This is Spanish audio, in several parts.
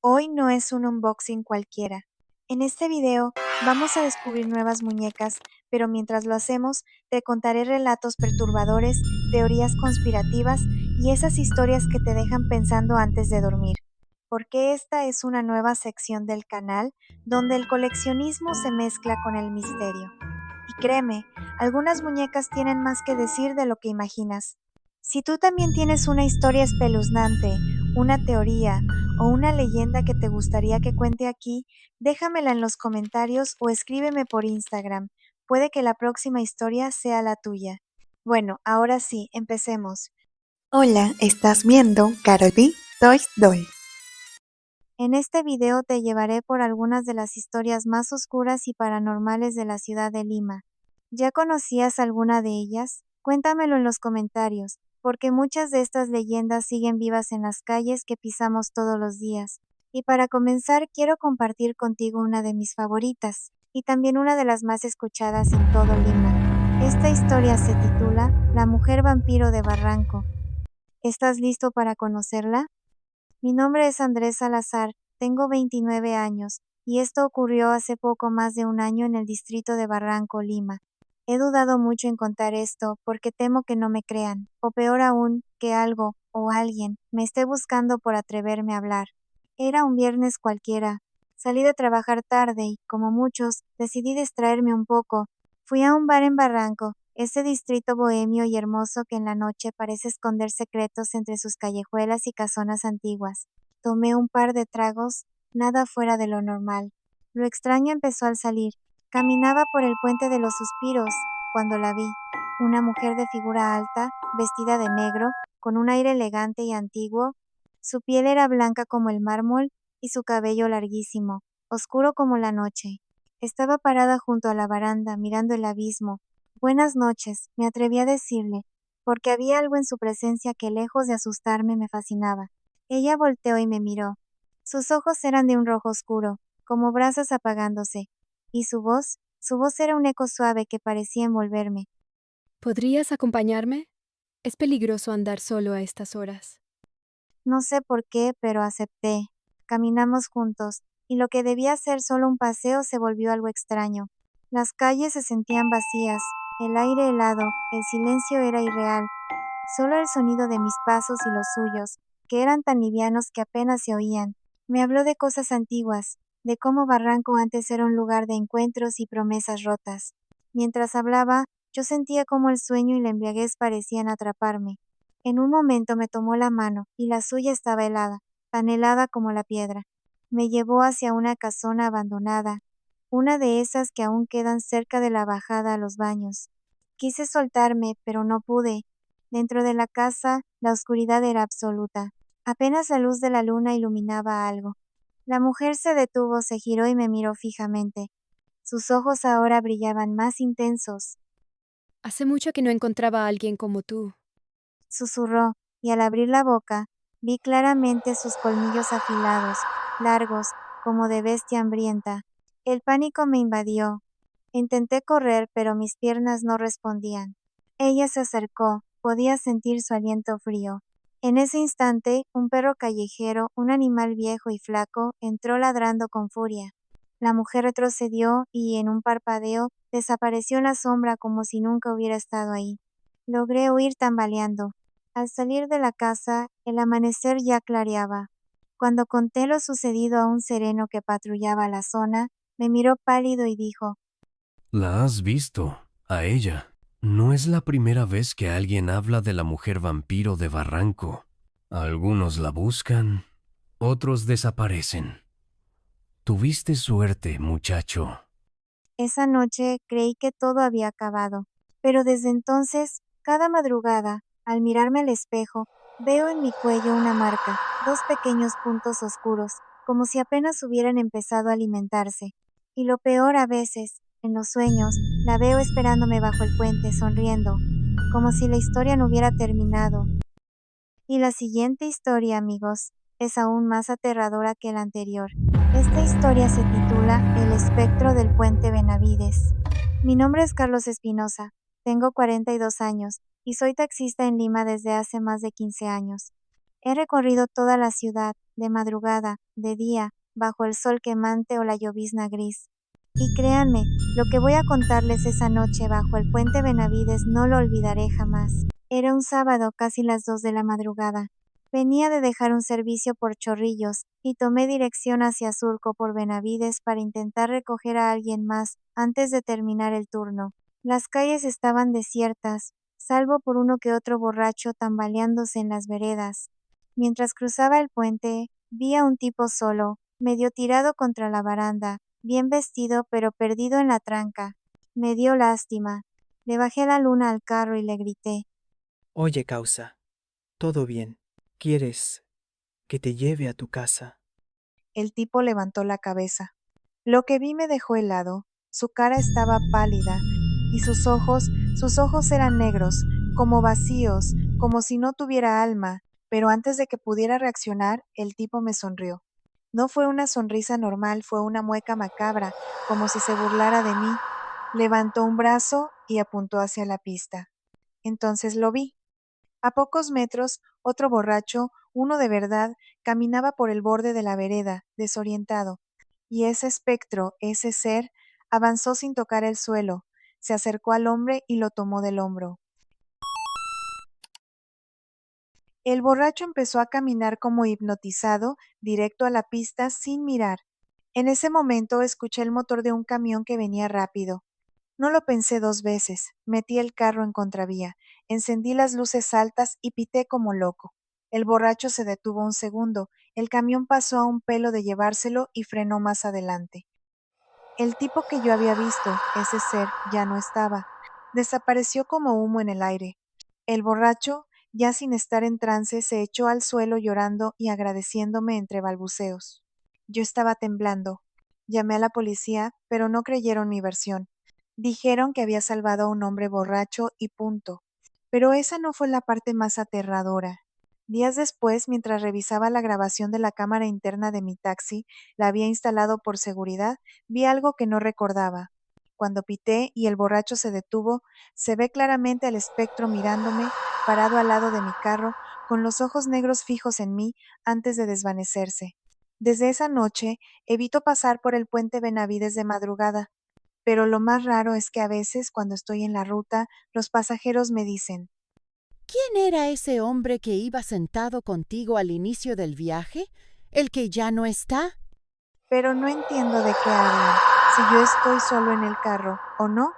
Hoy no es un unboxing cualquiera. En este video vamos a descubrir nuevas muñecas, pero mientras lo hacemos te contaré relatos perturbadores, teorías conspirativas y esas historias que te dejan pensando antes de dormir. Porque esta es una nueva sección del canal donde el coleccionismo se mezcla con el misterio. Y créeme, algunas muñecas tienen más que decir de lo que imaginas. Si tú también tienes una historia espeluznante, una teoría o una leyenda que te gustaría que cuente aquí, déjamela en los comentarios o escríbeme por Instagram. Puede que la próxima historia sea la tuya. Bueno, ahora sí, empecemos. Hola, estás viendo Carol B. Toys Doll. En este video te llevaré por algunas de las historias más oscuras y paranormales de la ciudad de Lima. ¿Ya conocías alguna de ellas? Cuéntamelo en los comentarios, porque muchas de estas leyendas siguen vivas en las calles que pisamos todos los días. Y para comenzar, quiero compartir contigo una de mis favoritas, y también una de las más escuchadas en todo Lima. Esta historia se titula La mujer vampiro de Barranco. ¿Estás listo para conocerla? Mi nombre es Andrés Salazar, tengo 29 años, y esto ocurrió hace poco más de un año en el distrito de Barranco, Lima. He dudado mucho en contar esto porque temo que no me crean, o peor aún, que algo, o alguien, me esté buscando por atreverme a hablar. Era un viernes cualquiera. Salí de trabajar tarde y, como muchos, decidí distraerme un poco. Fui a un bar en Barranco, ese distrito bohemio y hermoso que en la noche parece esconder secretos entre sus callejuelas y casonas antiguas. Tomé un par de tragos, nada fuera de lo normal. Lo extraño empezó al salir. Caminaba por el puente de los suspiros, cuando la vi. Una mujer de figura alta, vestida de negro, con un aire elegante y antiguo. Su piel era blanca como el mármol, y su cabello larguísimo, oscuro como la noche. Estaba parada junto a la baranda, mirando el abismo. Buenas noches, me atreví a decirle, porque había algo en su presencia que lejos de asustarme me fascinaba. Ella volteó y me miró. Sus ojos eran de un rojo oscuro, como brasas apagándose, y su voz era un eco suave que parecía envolverme. ¿Podrías acompañarme? Es peligroso andar solo a estas horas. No sé por qué, pero acepté. Caminamos juntos, y lo que debía ser solo un paseo se volvió algo extraño. Las calles se sentían vacías, el aire helado, el silencio era irreal, solo el sonido de mis pasos y los suyos, que eran tan livianos que apenas se oían. Me habló de cosas antiguas, de cómo Barranco antes era un lugar de encuentros y promesas rotas. Mientras hablaba, yo sentía como el sueño y la embriaguez parecían atraparme. En un momento me tomó la mano, y la suya estaba helada, tan helada como la piedra. Me llevó hacia una casona abandonada, una de esas que aún quedan cerca de la bajada a los baños. Quise soltarme, pero no pude. Dentro de la casa, la oscuridad era absoluta. Apenas la luz de la luna iluminaba algo. La mujer se detuvo, se giró y me miró fijamente. Sus ojos ahora brillaban más intensos. Hace mucho que no encontraba a alguien como tú. Susurró, y al abrir la boca, vi claramente sus colmillos afilados, largos, como de bestia hambrienta. El pánico me invadió. Intenté correr, pero mis piernas no respondían. Ella se acercó, podía sentir su aliento frío. En ese instante, un perro callejero, un animal viejo y flaco, entró ladrando con furia. La mujer retrocedió y, en un parpadeo, desapareció en la sombra como si nunca hubiera estado ahí. Logré huir tambaleando. Al salir de la casa, el amanecer ya clareaba. Cuando conté lo sucedido a un sereno que patrullaba la zona, me miró pálido y dijo: ¿La has visto? A ella. No es la primera vez que alguien habla de la mujer vampiro de Barranco. Algunos la buscan, otros desaparecen. Tuviste suerte, muchacho. esa noche creí que todo había acabado, pero desde entonces, cada madrugada, al mirarme al espejo, veo en mi cuello una marca, dos pequeños puntos oscuros, como si apenas hubieran empezado a alimentarse. Y lo peor a veces, en los sueños, la veo esperándome bajo el puente, sonriendo, como si la historia no hubiera terminado. Y la siguiente historia, amigos, es aún más aterradora que la anterior. Esta historia se titula El espectro del puente Benavides. Mi nombre es Carlos Espinosa, tengo 42 años y soy taxista en Lima desde hace más de 15 años. He recorrido toda la ciudad, de madrugada, de día, bajo el sol quemante o la llovizna gris. Y créanme, lo que voy a contarles esa noche bajo el puente Benavides no lo olvidaré jamás. Era un sábado, casi las 2 de la madrugada. Venía de dejar un servicio por Chorrillos, y tomé dirección hacia Surco por Benavides para intentar recoger a alguien más, antes de terminar el turno. Las calles estaban desiertas, salvo por uno que otro borracho tambaleándose en las veredas. Mientras cruzaba el puente, vi a un tipo solo, medio tirado contra la baranda, bien vestido pero perdido en la tranca. Me dio lástima. Le bajé la luna al carro y le grité. Oye, causa, todo bien. ¿Quieres que te lleve a tu casa? El tipo levantó la cabeza. Lo que vi me dejó helado. Su cara estaba pálida y sus ojos eran negros, como vacíos, como si no tuviera alma, pero antes de que pudiera reaccionar, el tipo me sonrió. No fue una sonrisa normal, fue una mueca macabra, como si se burlara de mí. Levantó un brazo y apuntó hacia la pista. Entonces lo vi. A pocos metros, otro borracho, uno de verdad, caminaba por el borde de la vereda, desorientado. Y ese espectro, ese ser, avanzó sin tocar el suelo, se acercó al hombre y lo tomó del hombro. El borracho empezó a caminar como hipnotizado, directo a la pista, sin mirar. En ese momento escuché el motor de un camión que venía rápido. No lo pensé 2 veces, metí el carro en contravía, encendí las luces altas y pité como loco. El borracho se detuvo un segundo, el camión pasó a un pelo de llevárselo y frenó más adelante. El tipo que yo había visto, ese ser, ya no estaba. Desapareció como humo en el aire. El borracho, ya sin estar en trance, se echó al suelo llorando y agradeciéndome entre balbuceos. Yo estaba temblando. Llamé a la policía, pero no creyeron mi versión. Dijeron que había salvado a un hombre borracho y punto. Pero esa no fue la parte más aterradora. Días después, mientras revisaba la grabación de la cámara interna de mi taxi, la había instalado por seguridad, vi algo que no recordaba. Cuando pité y el borracho se detuvo, se ve claramente al espectro mirándome, parado al lado de mi carro, con los ojos negros fijos en mí antes de desvanecerse. Desde esa noche, evito pasar por el puente Benavides de madrugada. Pero lo más raro es que a veces, cuando estoy en la ruta, los pasajeros me dicen, ¿Quién era ese hombre que iba sentado contigo al inicio del viaje? ¿El que ya no está? pero no entiendo de qué hablan, si yo estoy solo en el carro o no.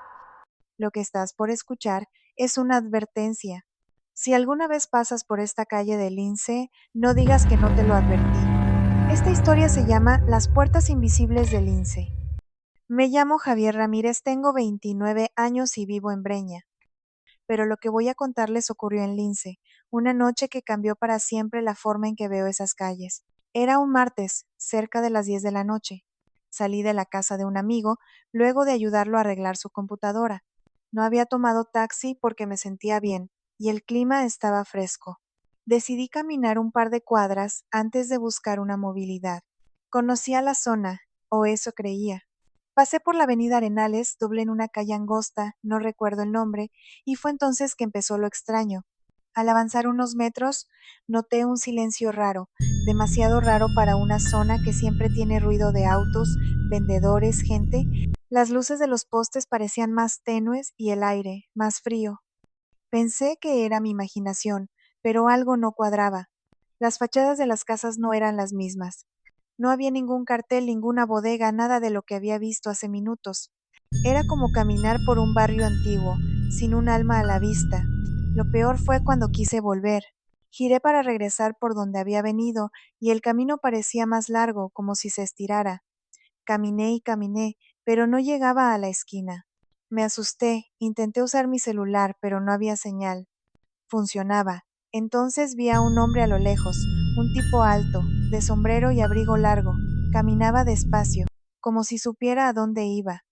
Lo que estás por escuchar es una advertencia. Si alguna vez pasas por esta calle de Lince, no digas que no te lo advertí. Esta historia se llama Las puertas invisibles de Lince. Me llamo Javier Ramírez, tengo 29 años y vivo en Breña. Pero lo que voy a contarles ocurrió en Lince, una noche que cambió para siempre la forma en que veo esas calles. Era un martes, cerca de las 10 de la noche. Salí de la casa de un amigo, luego de ayudarlo a arreglar su computadora. No había tomado taxi porque me sentía bien, y el clima estaba fresco. Decidí caminar un par de cuadras antes de buscar una movilidad. Conocía la zona, o eso creía. Pasé por la avenida Arenales, doblé en una calle angosta, no recuerdo el nombre, y fue entonces que empezó lo extraño. Al avanzar unos metros, noté un silencio raro, demasiado raro para una zona que siempre tiene ruido de autos, vendedores, gente. Las luces de los postes parecían más tenues y el aire, más frío. Pensé que era mi imaginación, pero algo no cuadraba. Las fachadas de las casas no eran las mismas. No había ningún cartel, ninguna bodega, nada de lo que había visto hace minutos. Era como caminar por un barrio antiguo, sin un alma a la vista. Lo peor fue cuando quise volver. Giré para regresar por donde había venido, y el camino parecía más largo, como si se estirara. Caminé y caminé, pero no llegaba a la esquina. Me asusté, intenté usar mi celular, pero no había señal. Funcionaba. Entonces vi a un hombre a lo lejos, un tipo alto, de sombrero y abrigo largo. Caminaba despacio, como si supiera a dónde iba.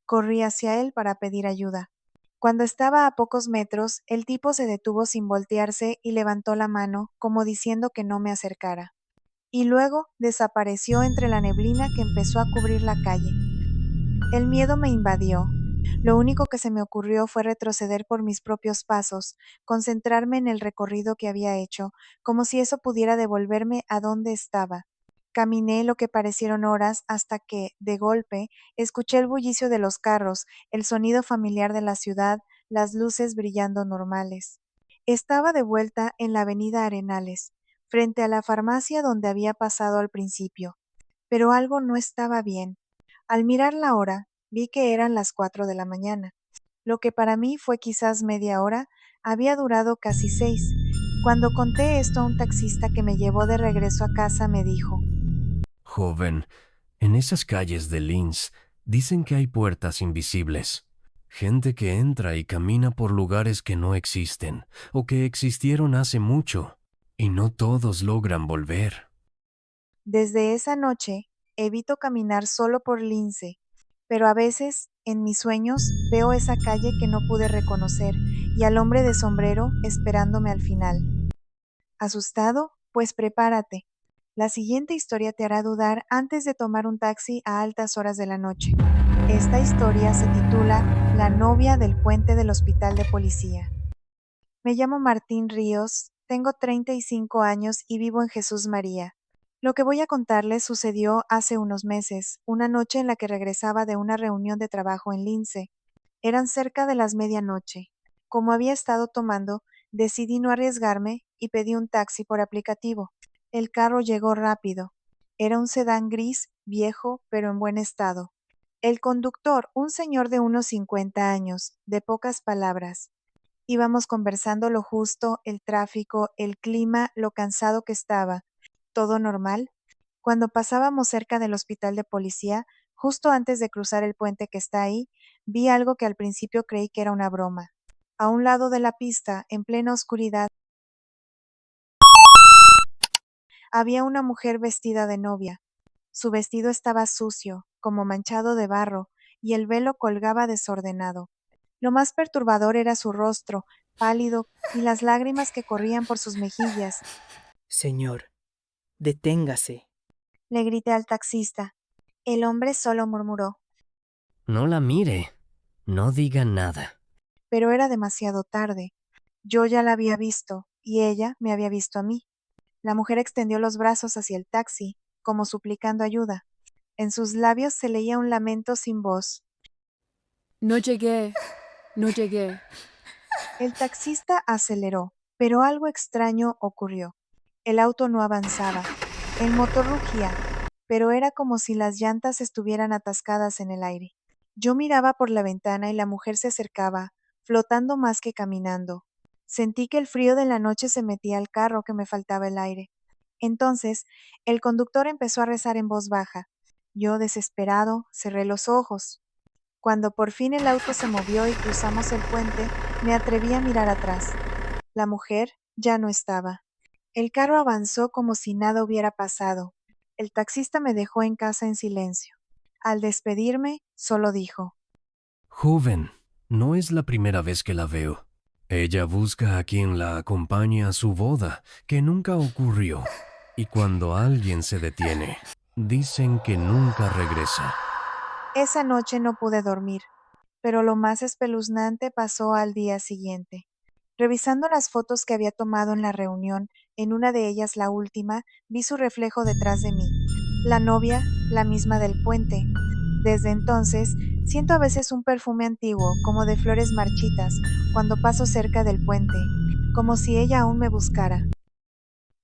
Corrí hacia él para pedir ayuda. Cuando estaba a pocos metros, el tipo se detuvo sin voltearse y levantó la mano, como diciendo que no me acercara. Y luego desapareció entre la neblina que empezó a cubrir la calle. El miedo me invadió. Lo único que se me ocurrió fue retroceder por mis propios pasos, concentrarme en el recorrido que había hecho, como si eso pudiera devolverme a donde estaba. Caminé lo que parecieron horas hasta que, de golpe, escuché el bullicio de los carros, el sonido familiar de la ciudad, las luces brillando normales. Estaba de vuelta en la avenida Arenales, frente a la farmacia donde había pasado al principio, pero algo no estaba bien. Al mirar la hora, vi que eran las 4 de la mañana. Lo que para mí fue quizás media hora, había durado casi 6. Cuando conté esto a un taxista que me llevó de regreso a casa, me dijo: Joven, en esas calles de Linz dicen que hay puertas invisibles. Gente que entra y camina por lugares que no existen o que existieron hace mucho, y no todos logran volver. desde esa noche, evito caminar solo por Lince, pero a veces, en mis sueños, veo esa calle que no pude reconocer y al hombre de sombrero esperándome al final. ¿Asustado? Pues prepárate. La siguiente historia te hará dudar antes de tomar un taxi a altas horas de la noche. Esta historia se titula La novia del puente del hospital de policía. Me llamo Martín Ríos, tengo 35 años y vivo en Jesús María. Lo que voy a contarles sucedió hace unos meses, una noche en la que regresaba de una reunión de trabajo en Lince. Eran cerca de las medianoche. Como había estado tomando, decidí no arriesgarme y pedí un taxi por aplicativo. El carro llegó rápido. Era un sedán gris, viejo, pero en buen estado. El conductor, un señor de unos 50 años, de pocas palabras. Íbamos conversando lo justo, el tráfico, el clima, lo cansado que estaba. ¿Todo normal? Cuando pasábamos cerca del hospital de policía, justo antes de cruzar el puente que está ahí, vi algo que al principio creí que era una broma. A un lado de la pista, en plena oscuridad, había una mujer vestida de novia. Su vestido estaba sucio, como manchado de barro, y el velo colgaba desordenado. Lo más perturbador era su rostro, pálido, y las lágrimas que corrían por sus mejillas. Señor, deténgase. Le grité al taxista. El hombre solo murmuró, No la mire. No diga nada. pero era demasiado tarde. Yo ya la había visto, y ella me había visto a mí. La mujer extendió los brazos hacia el taxi, como suplicando ayuda. En sus labios se leía un lamento sin voz. No llegué, no llegué. El taxista aceleró, pero algo extraño ocurrió. El auto no avanzaba. El motor rugía, pero era como si las llantas estuvieran atascadas en el aire. Yo miraba por la ventana y la mujer se acercaba, flotando más que caminando. Sentí que el frío de la noche se metía al carro, que me faltaba el aire. Entonces, el conductor empezó a rezar en voz baja. Yo, desesperado, cerré los ojos. Cuando por fin el auto se movió y cruzamos el puente, me atreví a mirar atrás. La mujer ya no estaba. El carro avanzó como si nada hubiera pasado. El taxista me dejó en casa en silencio. Al despedirme, solo dijo: Joven, no es la primera vez que la veo. Ella busca a quien la acompañe a su boda, que nunca ocurrió. Y cuando alguien se detiene, dicen que nunca regresa. Esa noche no pude dormir, pero lo más espeluznante pasó al día siguiente. Revisando las fotos que había tomado en la reunión, en una de ellas, la última, vi su reflejo detrás de mí. La novia, la misma del puente. Desde entonces, siento a veces un perfume antiguo, como de flores marchitas, cuando paso cerca del puente, como si ella aún me buscara.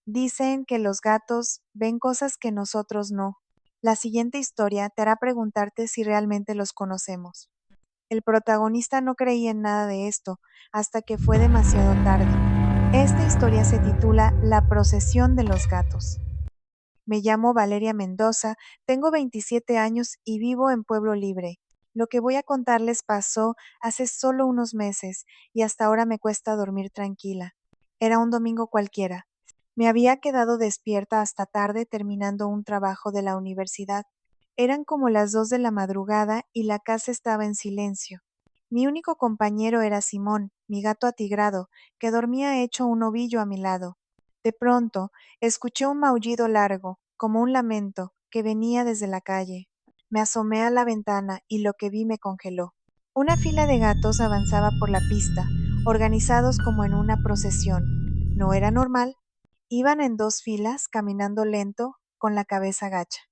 Dicen que los gatos ven cosas que nosotros no. La siguiente historia te hará preguntarte si realmente los conocemos. El protagonista no creía en nada de esto hasta que fue demasiado tarde. Esta historia se titula La procesión de los gatos. Me llamo Valeria Mendoza, tengo 27 años y vivo en Pueblo Libre. Lo que voy a contarles pasó hace solo unos meses y hasta ahora me cuesta dormir tranquila. Era un domingo cualquiera. Me había quedado despierta hasta tarde terminando un trabajo de la universidad. Eran como las 2 de la madrugada y la casa estaba en silencio. Mi único compañero era Simón, mi gato atigrado, que dormía hecho un ovillo a mi lado. De pronto, escuché un maullido largo, como un lamento, que venía desde la calle. Me asomé a la ventana y lo que vi me congeló. Una fila de gatos avanzaba por la pista, organizados como en una procesión. No era normal. Iban en dos filas, caminando lento, con la cabeza gacha.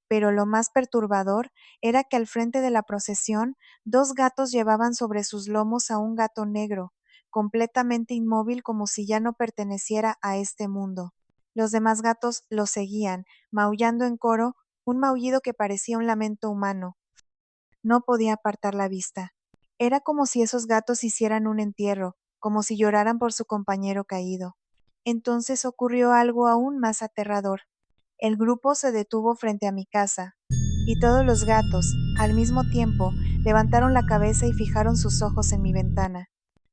Pero lo más perturbador era que al frente de la procesión, dos gatos llevaban sobre sus lomos a un gato negro, completamente inmóvil como si ya no perteneciera a este mundo. Los demás gatos lo seguían, maullando en coro, un maullido que parecía un lamento humano. No podía apartar la vista. Era como si esos gatos hicieran un entierro, como si lloraran por su compañero caído. Entonces ocurrió algo aún más aterrador. El grupo se detuvo frente a mi casa, y todos los gatos, al mismo tiempo, levantaron la cabeza y fijaron sus ojos en mi ventana.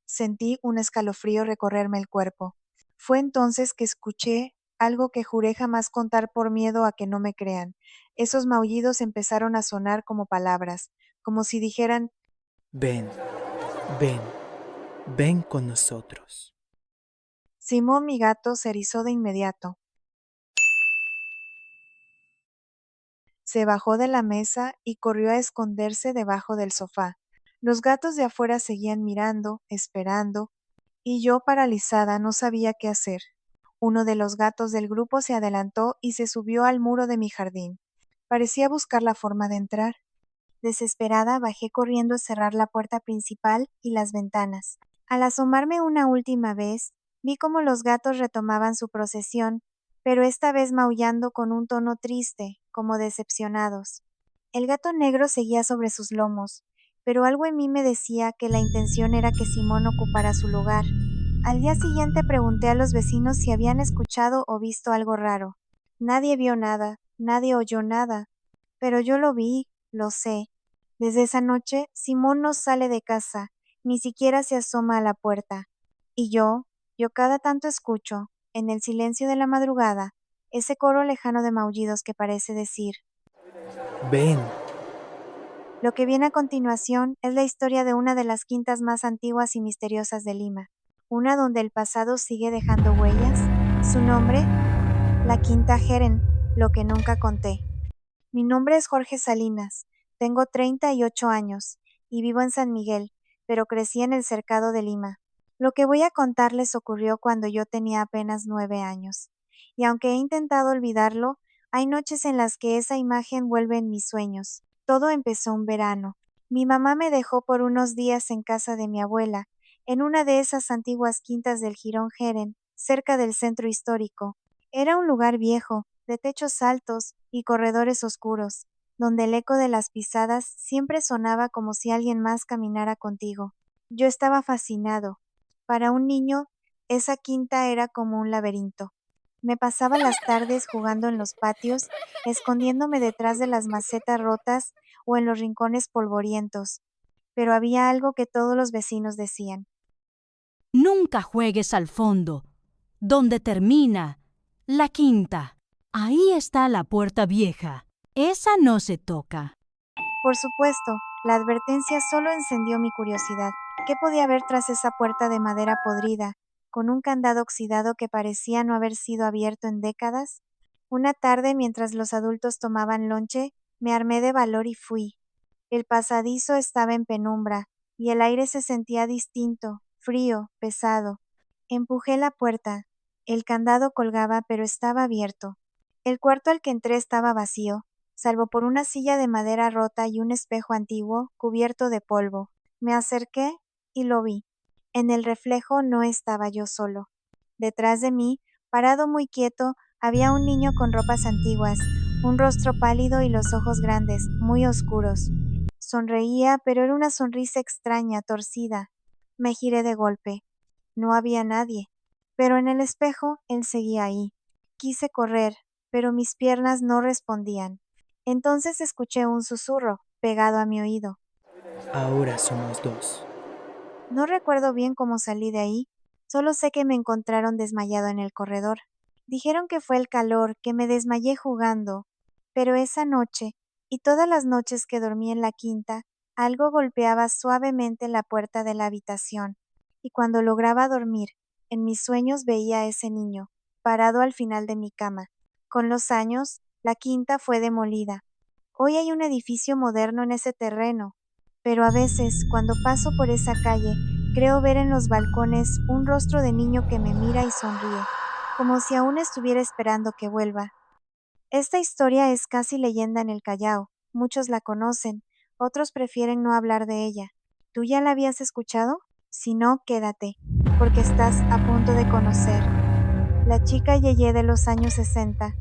Sentí un escalofrío recorrerme el cuerpo. Fue entonces que escuché algo que juré jamás contar por miedo a que no me crean. Esos maullidos empezaron a sonar como palabras, como si dijeran: Ven, ven, ven con nosotros. Simón, mi gato, se erizó de inmediato. Se bajó de la mesa y corrió a esconderse debajo del sofá. Los gatos de afuera seguían mirando, esperando, y yo, paralizada, no sabía qué hacer. Uno de los gatos del grupo se adelantó y se subió al muro de mi jardín. Parecía buscar la forma de entrar. Desesperada, bajé corriendo a cerrar la puerta principal y las ventanas. Al asomarme una última vez, vi cómo los gatos retomaban su procesión, pero esta vez maullando con un tono triste, como decepcionados. El gato negro seguía sobre sus lomos, pero algo en mí me decía que la intención era que Simón ocupara su lugar. Al día siguiente pregunté a los vecinos si habían escuchado o visto algo raro. Nadie vio nada, nadie oyó nada, pero yo lo vi, lo sé. Desde esa noche, Simón no sale de casa, ni siquiera se asoma a la puerta. Y yo cada tanto escucho, en el silencio de la madrugada, ese coro lejano de maullidos que parece decir. Ven, Lo que viene a continuación es la historia de una de las quintas más antiguas y misteriosas de Lima, una donde el pasado sigue dejando huellas. Su nombre, la Quinta Jeren, lo que nunca conté. Mi nombre es Jorge Salinas, tengo 38 años y vivo en San Miguel, pero crecí en el Cercado de Lima. Lo que voy a contarles ocurrió cuando yo tenía apenas 9 años, y aunque he intentado olvidarlo, hay noches en las que esa imagen vuelve en mis sueños. Todo empezó un verano. Mi mamá me dejó por unos días en casa de mi abuela, en una de esas antiguas quintas del Jirón Jeren, cerca del centro histórico. Era un lugar viejo, de techos altos y corredores oscuros, donde el eco de las pisadas siempre sonaba como si alguien más caminara contigo. Yo estaba fascinado. Para un niño, esa quinta era como un laberinto. Me pasaba las tardes jugando en los patios, escondiéndome detrás de las macetas rotas o en los rincones polvorientos. Pero había algo que todos los vecinos decían. Nunca juegues al fondo, donde termina la quinta. Ahí está la puerta vieja. Esa no se toca. Por supuesto, la advertencia solo encendió mi curiosidad. ¿Qué podía haber tras esa puerta de madera podrida, con un candado oxidado que parecía no haber sido abierto en décadas? Una tarde, mientras los adultos tomaban lonche, me armé de valor y fui. El pasadizo estaba en penumbra, y el aire se sentía distinto, frío, pesado. Empujé la puerta. El candado colgaba, pero estaba abierto. El cuarto al que entré estaba vacío, salvo por una silla de madera rota y un espejo antiguo cubierto de polvo. Me acerqué y lo vi. En el reflejo no estaba yo solo. Detrás de mí, parado muy quieto, había un niño con ropas antiguas, un rostro pálido y los ojos grandes, muy oscuros. Sonreía, pero era una sonrisa extraña, torcida. Me giré de golpe. No había nadie. Pero en el espejo él seguía ahí. Quise correr, pero mis piernas no respondían. Entonces escuché un susurro, pegado a mi oído. ahora somos dos. No recuerdo bien cómo salí de ahí, solo sé que me encontraron desmayado en el corredor. Dijeron que fue el calor, que me desmayé jugando, pero esa noche, y todas las noches que dormí en la quinta, algo golpeaba suavemente la puerta de la habitación, y cuando lograba dormir, en mis sueños veía a ese niño, parado al final de mi cama. Con los años, la quinta fue demolida. Hoy hay un edificio moderno en ese terreno, pero a veces, cuando paso por esa calle, creo ver en los balcones un rostro de niño que me mira y sonríe, como si aún estuviera esperando que vuelva. Esta historia es casi leyenda en el Callao. Muchos la conocen, otros prefieren no hablar de ella. ¿Tú ya la habías escuchado? Si no, quédate, porque estás a punto de conocer la chica Yeye de los años 60.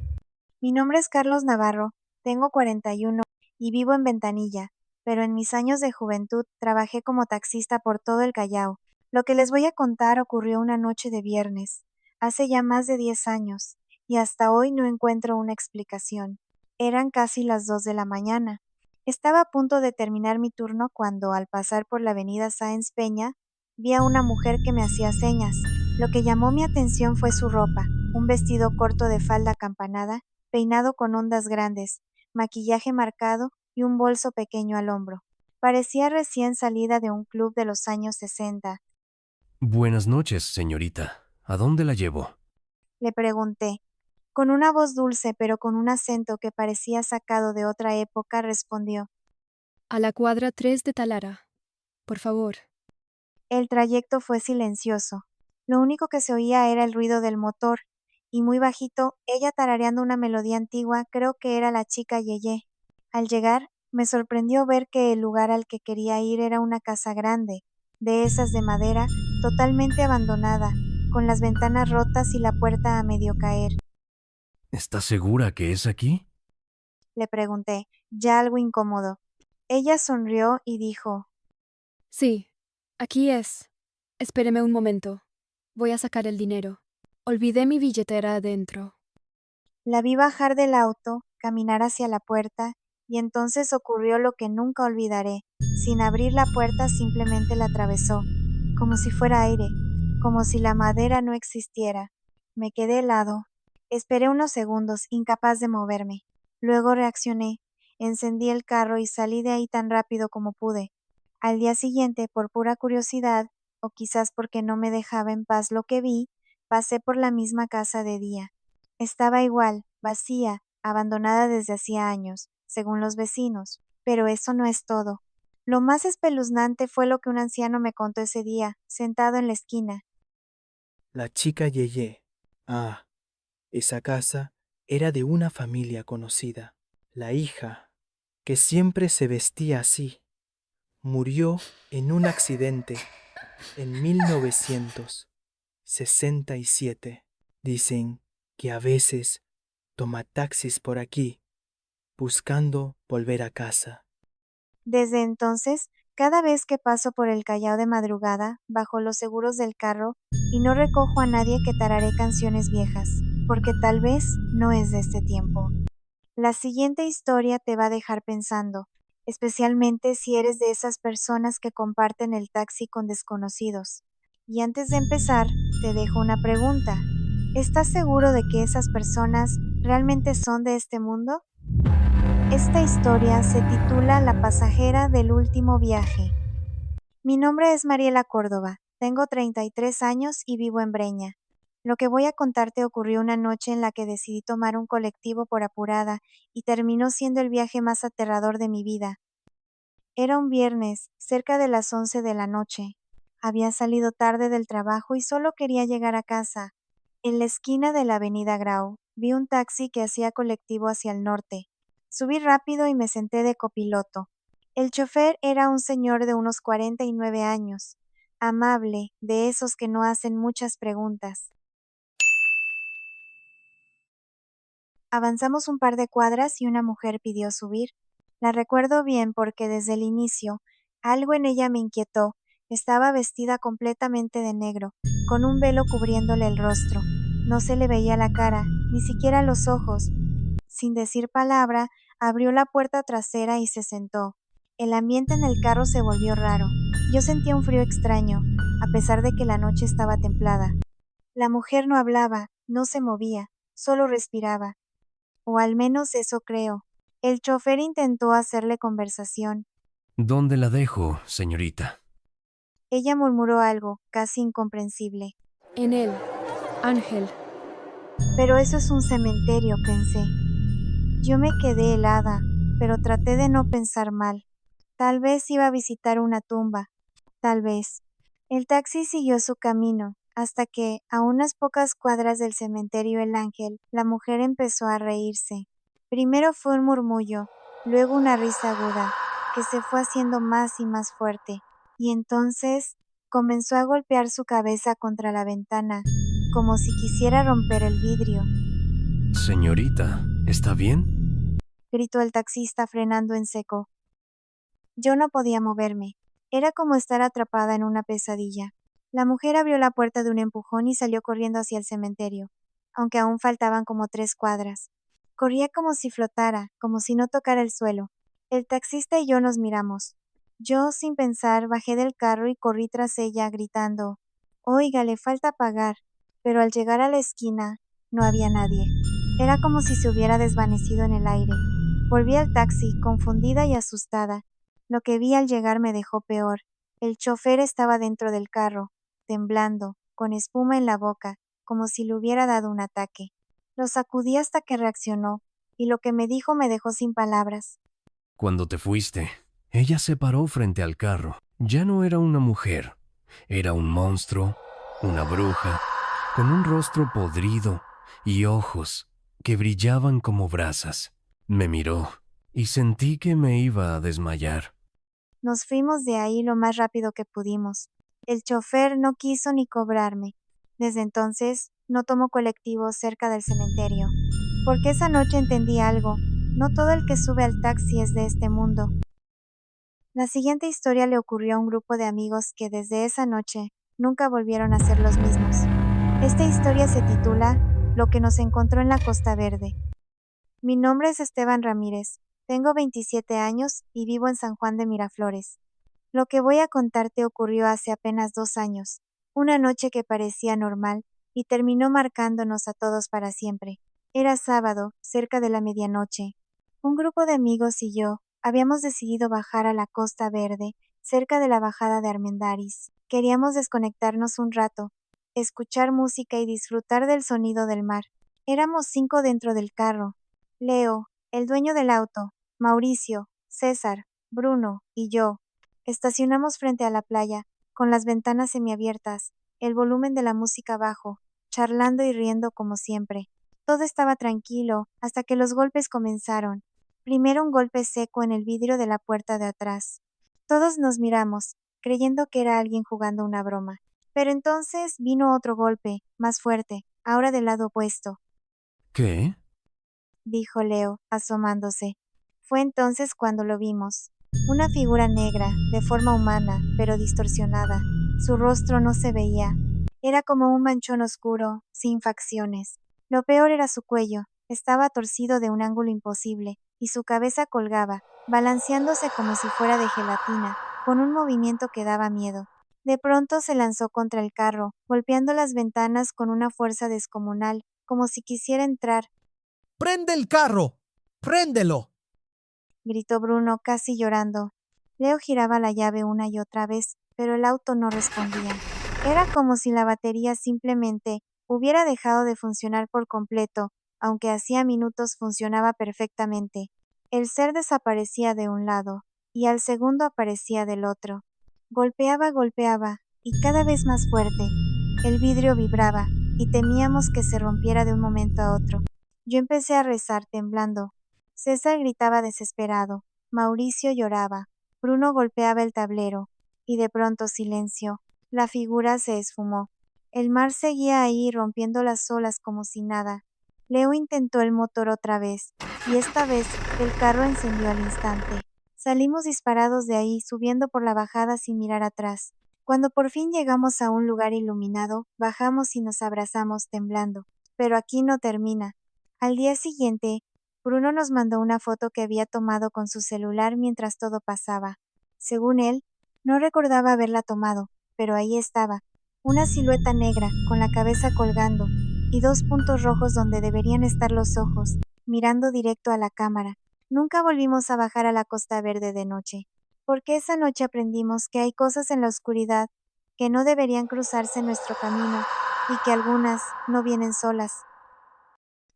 Mi nombre es Carlos Navarro, tengo 41 y vivo en Ventanilla, pero en mis años de juventud trabajé como taxista por todo el Callao. Lo que les voy a contar ocurrió una noche de viernes, hace ya más de 10 años, y hasta hoy no encuentro una explicación. Eran casi las 2 de la mañana. Estaba a punto de terminar mi turno cuando, al pasar por la avenida Sáenz Peña, vi a una mujer que me hacía señas. Lo que llamó mi atención fue su ropa, un vestido corto de falda acampanada, peinado con ondas grandes, maquillaje marcado y un bolso pequeño al hombro. Parecía recién salida de un club de los años 60. Buenas noches, señorita. ¿A dónde la llevo? Le pregunté. Con una voz dulce pero con un acento que parecía sacado de otra época, respondió. A la cuadra 3 de Talara. Por favor. El trayecto fue silencioso. Lo único que se oía era el ruido del motor, y muy bajito, ella tarareando una melodía antigua, creo que era la chica Yeye. Al llegar, me sorprendió ver que el lugar al que quería ir era una casa grande, de esas de madera, totalmente abandonada, con las ventanas rotas y la puerta a medio caer. ¿Estás segura que es aquí? Le pregunté, ya algo incómodo. Ella sonrió y dijo, Sí, aquí es. Espéreme un momento. Voy a sacar el dinero. Olvidé mi billetera adentro. la vi bajar del auto, caminar hacia la puerta, y entonces ocurrió lo que nunca olvidaré. Sin abrir la puerta simplemente la atravesó, como si fuera aire, como si la madera no existiera. Me quedé helado. Esperé unos segundos, incapaz de moverme. Luego reaccioné, encendí el carro y salí de ahí tan rápido como pude. Al día siguiente, por pura curiosidad, o quizás porque no me dejaba en paz lo que vi, pasé por la misma casa de día. Estaba igual, vacía, abandonada desde hacía años, según los vecinos. Pero eso no es todo. Lo más espeluznante fue lo que un anciano me contó ese día, sentado en la esquina. La chica Yeye. Ah, esa casa era de una familia conocida. La hija, que siempre se vestía así, murió en un accidente en 1967. Dicen que a veces toma taxis por aquí, buscando volver a casa. Desde entonces, cada vez que paso por el Callao de madrugada, bajo los seguros del carro, y no recojo a nadie que tararé canciones viejas, porque tal vez no es de este tiempo. La siguiente historia te va a dejar pensando, especialmente si eres de esas personas que comparten el taxi con desconocidos. Y antes de empezar, te dejo una pregunta. ¿Estás seguro de que esas personas realmente son de este mundo? Esta historia se titula La pasajera del último viaje. Mi nombre es Mariela Córdoba, tengo 33 años y vivo en Breña. Lo que voy a contarte ocurrió una noche en la que decidí tomar un colectivo por apurada y terminó siendo el viaje más aterrador de mi vida. Era un viernes, cerca de las 11 de la noche. Había salido tarde del trabajo y solo quería llegar a casa. En la esquina de la avenida Grau, vi un taxi que hacía colectivo hacia el norte. Subí rápido y me senté de copiloto. El chofer era un señor de unos 49 años, amable, de esos que no hacen muchas preguntas. Avanzamos un par de cuadras y una mujer pidió subir. La recuerdo bien porque desde el inicio, algo en ella me inquietó. Estaba vestida completamente de negro, con un velo cubriéndole el rostro. No se le veía la cara, ni siquiera los ojos. Sin decir palabra, abrió la puerta trasera y se sentó. El ambiente en el carro se volvió raro. Yo sentía un frío extraño, a pesar de que la noche estaba templada. La mujer no hablaba, no se movía, solo respiraba. O al menos eso creo. El chofer intentó hacerle conversación. ¿Dónde la dejo, señorita? Ella murmuró algo, casi incomprensible. En él. Ángel. Pero eso es un cementerio, pensé. Yo me quedé helada, pero traté de no pensar mal. Tal vez iba a visitar una tumba. Tal vez. El taxi siguió su camino, hasta que, a unas pocas cuadras del cementerio El Ángel, la mujer empezó a reírse. Primero fue un murmullo, luego una risa aguda, que se fue haciendo más y más fuerte, y entonces comenzó a golpear su cabeza contra la ventana, como si quisiera romper el vidrio. Señorita, ¿está bien? Gritó el taxista frenando en seco. Yo no podía moverme. Era como estar atrapada en una pesadilla. La mujer abrió la puerta de un empujón y salió corriendo hacia el cementerio, aunque aún faltaban como 3 cuadras. Corría como si flotara, como si no tocara el suelo. El taxista y yo nos miramos. Yo, sin pensar, bajé del carro y corrí tras ella, gritando, «Oiga, le falta pagar». Pero al llegar a la esquina, no había nadie. Era como si se hubiera desvanecido en el aire. Volví al taxi, confundida y asustada. Lo que vi al llegar me dejó peor. El chofer estaba dentro del carro, temblando, con espuma en la boca, como si le hubiera dado un ataque. Lo sacudí hasta que reaccionó, y lo que me dijo me dejó sin palabras. Cuando te fuiste, ella se paró frente al carro. Ya no era una mujer, era un monstruo, una bruja, con un rostro podrido y ojos que brillaban como brasas. Me miró y sentí que me iba a desmayar. Nos fuimos de ahí lo más rápido que pudimos. El chofer no quiso ni cobrarme. Desde entonces, no tomo colectivos cerca del cementerio. Porque esa noche entendí algo. No todo el que sube al taxi es de este mundo. La siguiente historia le ocurrió a un grupo de amigos que desde esa noche nunca volvieron a ser los mismos. Esta historia se titula Lo que nos encontró en la Costa Verde. Mi nombre es Esteban Ramírez, tengo 27 años y vivo en San Juan de Miraflores. Lo que voy a contarte ocurrió hace apenas 2 años, una noche que parecía normal y terminó marcándonos a todos para siempre. Era sábado, cerca de la medianoche. Un grupo de amigos y yo habíamos decidido bajar a la Costa Verde, cerca de la bajada de Armendáriz. Queríamos desconectarnos un rato, escuchar música y disfrutar del sonido del mar. Éramos 5 dentro del carro. Leo, el dueño del auto, Mauricio, César, Bruno y yo. Estacionamos frente a la playa, con las ventanas semiabiertas, el volumen de la música bajo, charlando y riendo como siempre. Todo estaba tranquilo, hasta que los golpes comenzaron. Primero un golpe seco en el vidrio de la puerta de atrás. Todos nos miramos, creyendo que era alguien jugando una broma. Pero entonces vino otro golpe, más fuerte, ahora del lado opuesto. ¿Qué? Dijo Leo, asomándose. Fue entonces cuando lo vimos. Una figura negra, de forma humana, pero distorsionada. Su rostro no se veía. Era como un manchón oscuro, sin facciones. Lo peor era su cuello. Estaba torcido de un ángulo imposible, y su cabeza colgaba, balanceándose como si fuera de gelatina, con un movimiento que daba miedo. De pronto se lanzó contra el carro, golpeando las ventanas con una fuerza descomunal, como si quisiera entrar. ¡Prende el carro! ¡Préndelo! Gritó Bruno casi llorando. Leo giraba la llave una y otra vez, pero el auto no respondía. Era como si la batería simplemente hubiera dejado de funcionar por completo, aunque hacía minutos funcionaba perfectamente. El ser desaparecía de un lado, y al segundo aparecía del otro. Golpeaba, y cada vez más fuerte. El vidrio vibraba, y temíamos que se rompiera de un momento a otro. Yo empecé a rezar temblando. César gritaba desesperado, Mauricio lloraba, Bruno golpeaba el tablero, y de pronto silencio. La figura se esfumó. El mar seguía ahí rompiendo las olas como si nada. Leo intentó el motor otra vez, y esta vez el carro encendió al instante. Salimos disparados de ahí, subiendo por la bajada sin mirar atrás. Cuando por fin llegamos a un lugar iluminado, bajamos y nos abrazamos temblando. Pero aquí no termina. Al día siguiente, Bruno nos mandó una foto que había tomado con su celular mientras todo pasaba. Según él, no recordaba haberla tomado, pero ahí estaba, una silueta negra, con la cabeza colgando, y 2 puntos rojos donde deberían estar los ojos, mirando directo a la cámara. Nunca volvimos a bajar a la Costa Verde de noche, porque esa noche aprendimos que hay cosas en la oscuridad que no deberían cruzarse en nuestro camino, y que algunas no vienen solas.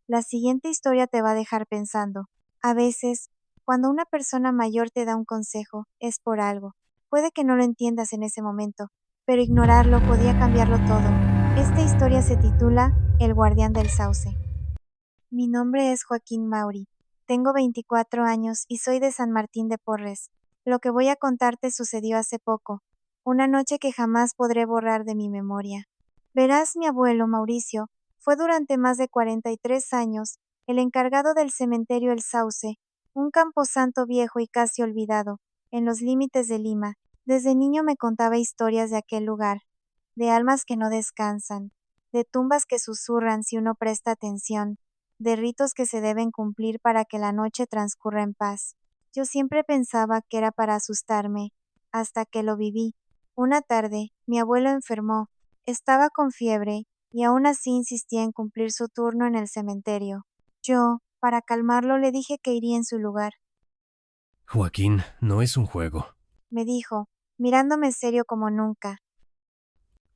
La siguiente historia te va a dejar pensando. A veces, Cuando una persona mayor te da un consejo, es por algo. Puede que no lo entiendas en ese momento, pero ignorarlo podía cambiarlo todo. Esta historia se titula El guardián del sauce. Mi nombre es Joaquín Mauri. Tengo 24 años y soy de San Martín de Porres. Lo que voy a contarte sucedió hace poco, una noche que jamás podré borrar de mi memoria. Verás, mi abuelo Mauricio fue durante más de 43 años el encargado del cementerio El Sauce, un camposanto viejo y casi olvidado, en los límites de Lima. Desde niño me contaba historias de aquel lugar, de almas que no descansan, de tumbas que susurran si uno presta atención, de ritos que se deben cumplir para que la noche transcurra en paz. Yo siempre pensaba que era para asustarme, hasta que lo viví. Una tarde, mi abuelo enfermó, estaba con fiebre, y aún así insistía en cumplir su turno en el cementerio. Yo, para calmarlo, le dije que iría en su lugar. Joaquín, no es un juego. Me dijo, mirándome serio como nunca.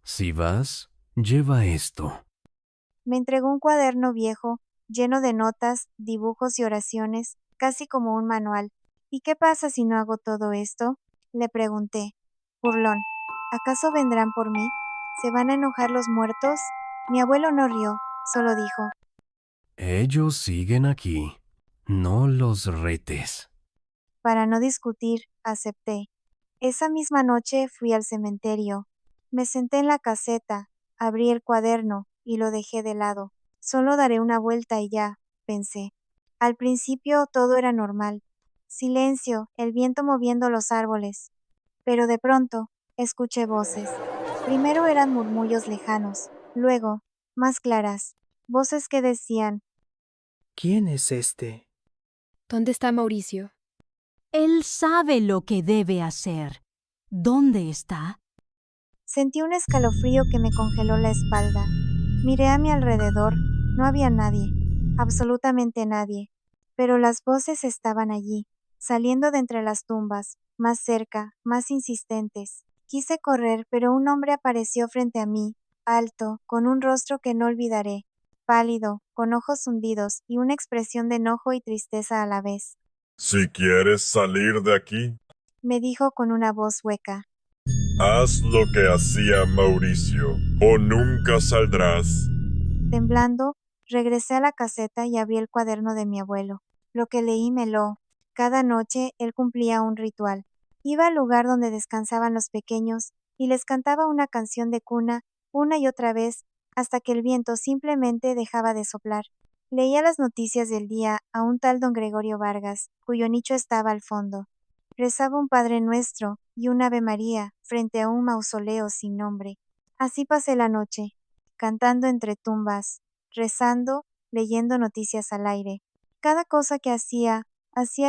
Si vas, lleva esto. Me entregó un cuaderno viejo, lleno de notas, dibujos y oraciones, casi como un manual. ¿Y qué pasa si no hago todo esto? Le pregunté. Burlón, ¿acaso vendrán por mí? ¿Se van a enojar los muertos? Mi abuelo no rió, solo dijo. Ellos siguen aquí. No los retes. Para no discutir, acepté. Esa misma noche fui al cementerio. Me senté en la caseta, abrí el cuaderno y lo dejé de lado. Solo daré una vuelta y ya, pensé. Al principio todo era normal. Silencio, el viento moviendo los árboles. Pero de pronto, escuché voces. Primero eran murmullos lejanos, luego, más claras, voces que decían, ¿Quién es este? ¿Dónde está Mauricio? Él sabe lo que debe hacer. ¿Dónde está? sentí un escalofrío que me congeló la espalda. Miré a mi alrededor, no había nadie, absolutamente nadie, pero las voces estaban allí, saliendo de entre las tumbas, más cerca, más insistentes. Quise correr, pero un hombre apareció frente a mí, alto, con un rostro que no olvidaré, pálido, con ojos hundidos y una expresión de enojo y tristeza a la vez. Si quieres salir de aquí, Me dijo con una voz hueca. haz lo que hacía Mauricio, o nunca saldrás. Temblando, regresé a la caseta y abrí el cuaderno de mi abuelo. Lo que leí me lo. Cada noche él cumplía un ritual. Iba al lugar donde descansaban los pequeños y les cantaba una canción de cuna una y otra vez hasta que el viento simplemente dejaba de soplar. Leía las noticias del día a un tal don Gregorio Vargas, cuyo nicho estaba al fondo. Rezaba un Padre Nuestro y un Ave María frente a un mausoleo sin nombre. Así pasé la noche, cantando entre tumbas, rezando, leyendo noticias al aire. Cada cosa que hacía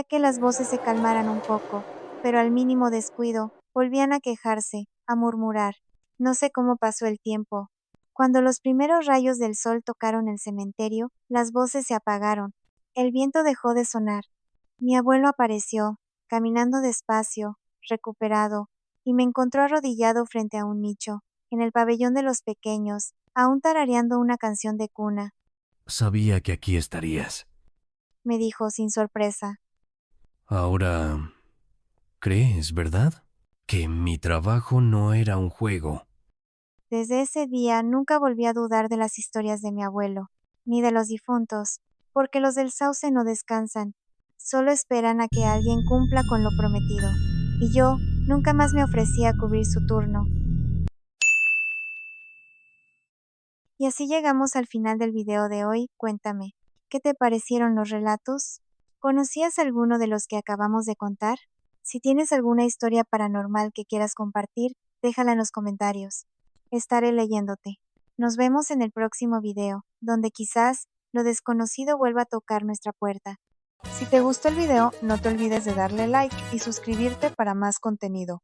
que las voces se calmaran un poco, pero al mínimo descuido, volvían a quejarse, a murmurar. No sé cómo pasó el tiempo. Cuando los primeros rayos del sol tocaron el cementerio, las voces se apagaron. El viento dejó de sonar. Mi abuelo apareció, caminando despacio, recuperado, y me encontró arrodillado frente a un nicho, en el pabellón de los pequeños, aún tarareando una canción de cuna. Sabía que aquí estarías. Me dijo sin sorpresa. Ahora, ¿crees, verdad? Que mi trabajo no era un juego. Desde ese día nunca volví a dudar de las historias de mi abuelo, ni de los difuntos, porque los del sauce no descansan, solo esperan a que alguien cumpla con lo prometido. Y yo nunca más me ofrecí a cubrir su turno. Y así llegamos al final del video de hoy. Cuéntame, ¿qué te parecieron los relatos? ¿Conocías alguno de los que acabamos de contar? Si tienes alguna historia paranormal que quieras compartir, déjala en los comentarios. Estaré leyéndote. Nos vemos en el próximo video, donde quizás lo desconocido vuelva a tocar nuestra puerta. Si te gustó el video, no te olvides de darle like y suscribirte para más contenido.